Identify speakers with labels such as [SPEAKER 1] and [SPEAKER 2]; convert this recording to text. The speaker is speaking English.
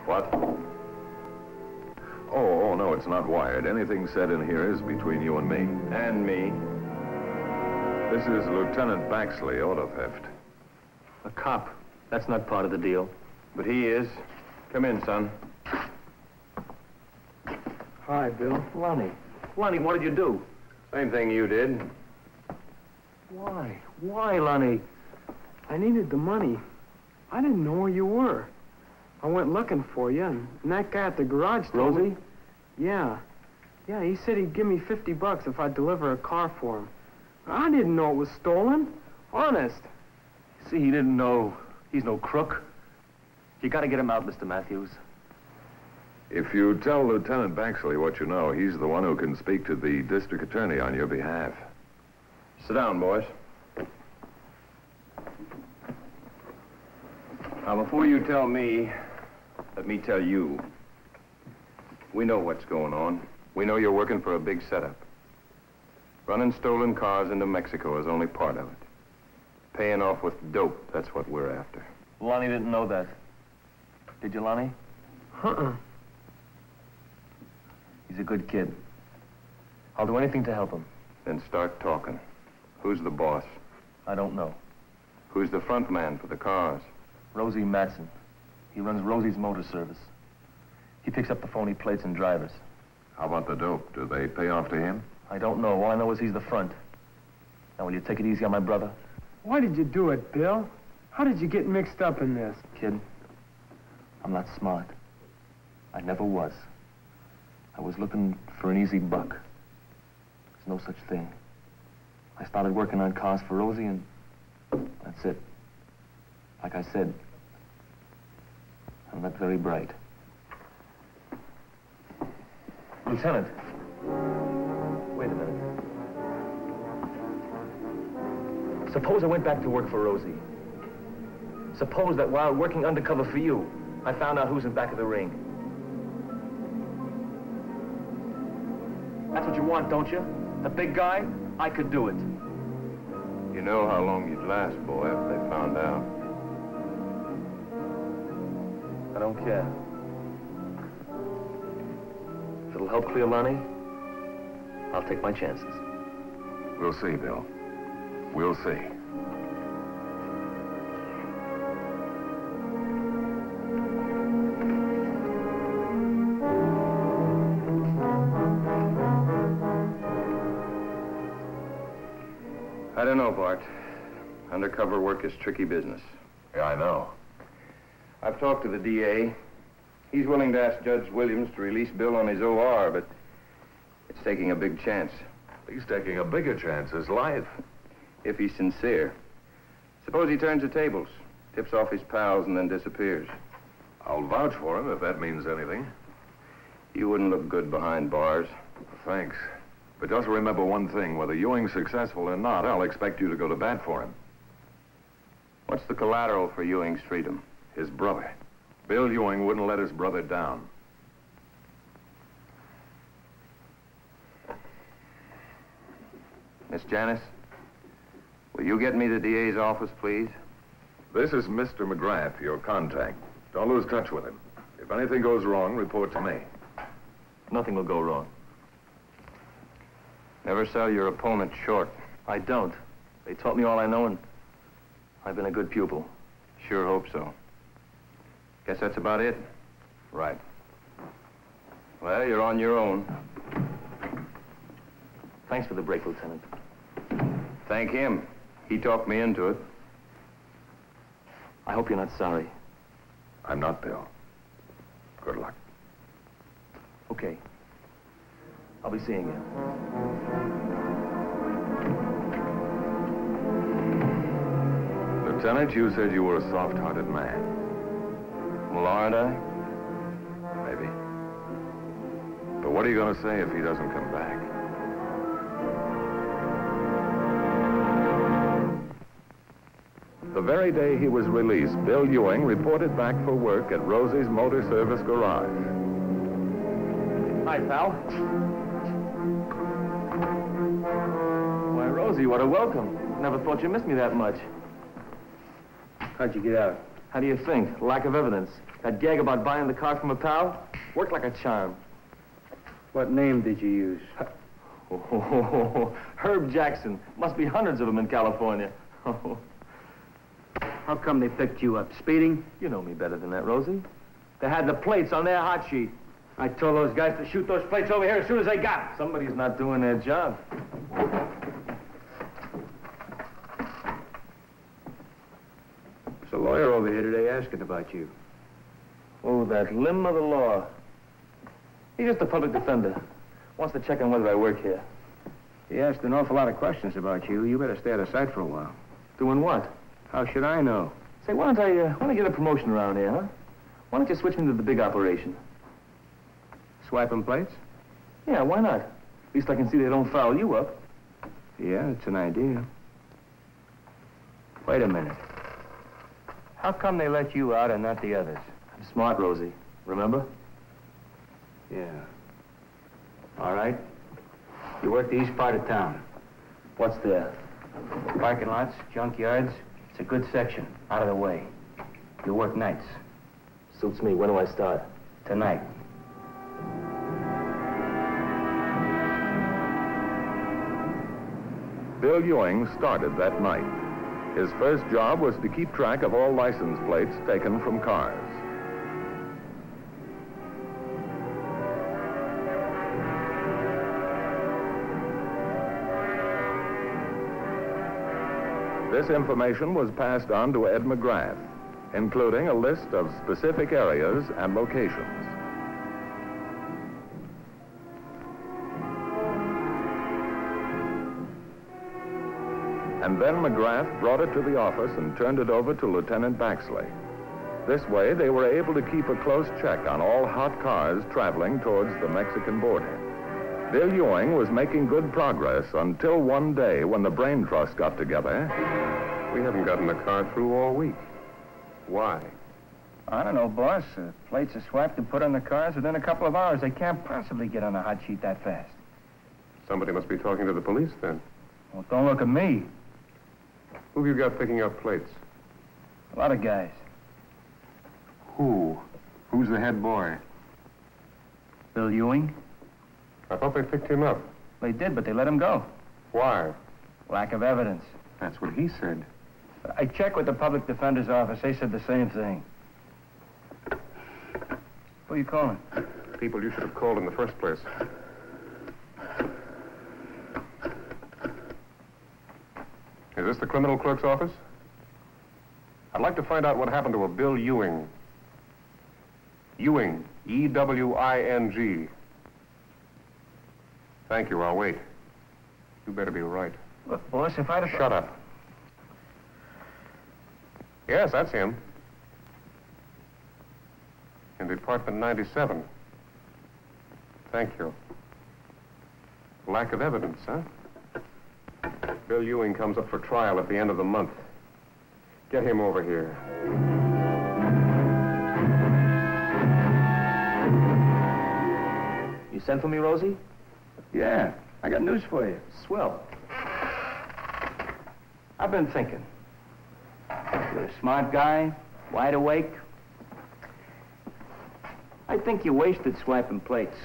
[SPEAKER 1] What? Oh, no, it's not wired. Anything said in here is between you and me.
[SPEAKER 2] And me.
[SPEAKER 1] This is Lieutenant Baxley, auto theft.
[SPEAKER 2] A cop. That's not part of the deal. But he is. Come in, son.
[SPEAKER 3] Hi, Bill.
[SPEAKER 2] Lonnie. Lonnie, what did you do? Same thing you did.
[SPEAKER 3] Why? Why, Lonnie? I needed the money. I didn't know where you were. I went looking for you, and that guy at the garage told me...
[SPEAKER 2] Rosie?
[SPEAKER 3] Yeah. Yeah, he said he'd give me $50 if I'd deliver a car for him. I didn't know it was stolen. Honest.
[SPEAKER 2] See, he didn't know. He's no crook. You gotta get him out, Mr. Matthews.
[SPEAKER 1] If you tell Lieutenant Baxley what you know, he's the one who can speak to the district attorney on your behalf.
[SPEAKER 2] Sit down, boys. Now, before you tell me, let me tell you. We know what's going on. We know you're working for a big setup. Running stolen cars into Mexico is only part of it. Paying off with dope, that's what we're after. Lonnie didn't know that. Did you, Lonnie? He's a good kid. I'll do anything to help him. Then start talking. Who's the boss? I don't know. Who's the front man for the cars? Rosie Matson. He runs Rosie's Motor Service. He picks up the phony plates and drivers.
[SPEAKER 1] How about the dope? Do they pay off to him?
[SPEAKER 2] I don't know. All I know is he's the front. Now, will you take it easy on my brother?
[SPEAKER 3] Why did you do it, Bill? How did you get mixed up in this?
[SPEAKER 2] Kid, I'm not smart. I never was. I was looking for an easy buck. There's no such thing. I started working on cars for Rosie, and that's it. Like I said, I'm not very bright. Lieutenant. Wait a minute. Suppose I went back to work for Rosie. Suppose that while working undercover for you, I found out who's in back of the ring. That's what you want, don't you? The big guy? I could do it. You know how long you'd last, boy, if they found out. I don't care. If it'll help clear Lonnie, I'll take my chances.
[SPEAKER 1] We'll see, Bill. We'll see.
[SPEAKER 2] I don't know, Bart. Undercover work is tricky business.
[SPEAKER 1] Yeah, I know.
[SPEAKER 2] I've talked to the DA. He's willing to ask Judge Williams to release Bill on his OR, but it's taking a big chance.
[SPEAKER 1] He's taking a bigger chance, his life.
[SPEAKER 2] If he's sincere. Suppose he turns the tables, tips off his pals, and then disappears.
[SPEAKER 1] I'll vouch for him if that means anything.
[SPEAKER 2] You wouldn't look good behind bars.
[SPEAKER 1] Thanks. But just remember one thing, whether Ewing's successful or not, I'll expect you to go to bat for him.
[SPEAKER 2] What's the collateral for Ewing's freedom?
[SPEAKER 1] His brother. Bill Ewing wouldn't let his brother down.
[SPEAKER 2] Miss Janice, will you get me the DA's office, please?
[SPEAKER 1] This is Mr. McGrath, your contact. Don't lose touch with him. If anything goes wrong, report to me.
[SPEAKER 2] Nothing will go wrong. Never sell your opponent short. I don't. They taught me all I know, and I've been a good pupil. Sure hope so. Guess that's about it.
[SPEAKER 1] Right.
[SPEAKER 2] Well, you're on your own. Thanks for the break, Lieutenant. Thank him. He talked me into it. I hope you're not sorry.
[SPEAKER 1] I'm not, Bill. Good luck.
[SPEAKER 2] Okay. I'll be seeing you.
[SPEAKER 1] Lieutenant, you said you were a soft-hearted man.
[SPEAKER 2] Well, aren't I?
[SPEAKER 1] Maybe. But what are you going to say if he doesn't come back? The very day he was released, Bill Ewing reported back for work at Rosie's Motor Service garage.
[SPEAKER 2] Hi, pal. Why, Rosie, what a welcome. Never thought you missed me that much.
[SPEAKER 4] How'd you get out? How do you think? Lack of evidence. That gag about buying the car from a pal worked like a charm.
[SPEAKER 3] What name did you use?
[SPEAKER 4] Herb Jackson. Must be hundreds of them in California.
[SPEAKER 3] How come they picked you up? Speeding?
[SPEAKER 4] You know me better than that, Rosie. They had the plates on their hot sheet.
[SPEAKER 3] I told those guys to shoot those plates over here as soon as they got them.
[SPEAKER 4] Somebody's not doing their job.
[SPEAKER 3] There's a lawyer over here today asking about you.
[SPEAKER 4] Oh, that limb of the law. He's just a public defender. Wants to check on whether I work here.
[SPEAKER 3] He asked an awful lot of questions about you. You better stay out of sight for a while.
[SPEAKER 4] Doing what?
[SPEAKER 3] How should I know?
[SPEAKER 4] Say, why don't I get a promotion around here, huh? Why don't you switch me to the big operation?
[SPEAKER 3] Swiping plates?
[SPEAKER 4] Yeah, why not? At least I can see they don't foul you up.
[SPEAKER 3] Yeah, it's an idea. Wait a minute. How come they let you out and not the others?
[SPEAKER 4] I'm smart, Rosie. Remember?
[SPEAKER 3] Yeah. All right. You work the east part of town.
[SPEAKER 4] What's there?
[SPEAKER 3] Parking lots, junkyards. It's a good section, out of the way. You work nights.
[SPEAKER 4] Suits me. When do I start?
[SPEAKER 3] Tonight.
[SPEAKER 1] Bill Ewing started that night. His first job was to keep track of all license plates taken from cars. This information was passed on to Ed McGrath, including a list of specific areas and locations. And then McGrath brought it to the office and turned it over to Lieutenant Baxley. This way, they were able to keep a close check on all hot cars traveling towards the Mexican border. Bill Ewing was making good progress until one day when the Brain Trust got together.
[SPEAKER 2] We haven't gotten the car through all week. Why?
[SPEAKER 3] I don't know, boss. Plates are swiped and put on the cars within a couple of hours. They can't possibly get on a hot sheet that fast.
[SPEAKER 2] Somebody must be talking to the police then.
[SPEAKER 3] Well, don't look at me.
[SPEAKER 2] Who have you got picking up plates?
[SPEAKER 3] A lot of guys.
[SPEAKER 2] Who? Who's the head boy?
[SPEAKER 3] Bill Ewing?
[SPEAKER 2] I thought they picked him up.
[SPEAKER 3] They did, but they let him go.
[SPEAKER 2] Why?
[SPEAKER 3] Lack of evidence.
[SPEAKER 2] That's what he said.
[SPEAKER 3] I checked with the public defender's office. They said the same thing. Who are you calling?
[SPEAKER 2] People you should have called in the first place. Is this the criminal clerk's office? I'd like to find out what happened to a Bill Ewing. Ewing. E-W-I-N-G. Thank you, I'll wait. You better be right.
[SPEAKER 3] Look, boss, if I'd have...
[SPEAKER 2] Shut up. Yes, that's him. In Department 97. Thank you. Lack of evidence, huh? Bill Ewing comes up for trial at the end of the month. Get him over here.
[SPEAKER 4] You sent for me, Rosie?
[SPEAKER 3] Yeah, I got news for you.
[SPEAKER 4] Swell.
[SPEAKER 3] I've been thinking. You're a smart guy, wide awake. I think you wasted swiping plates.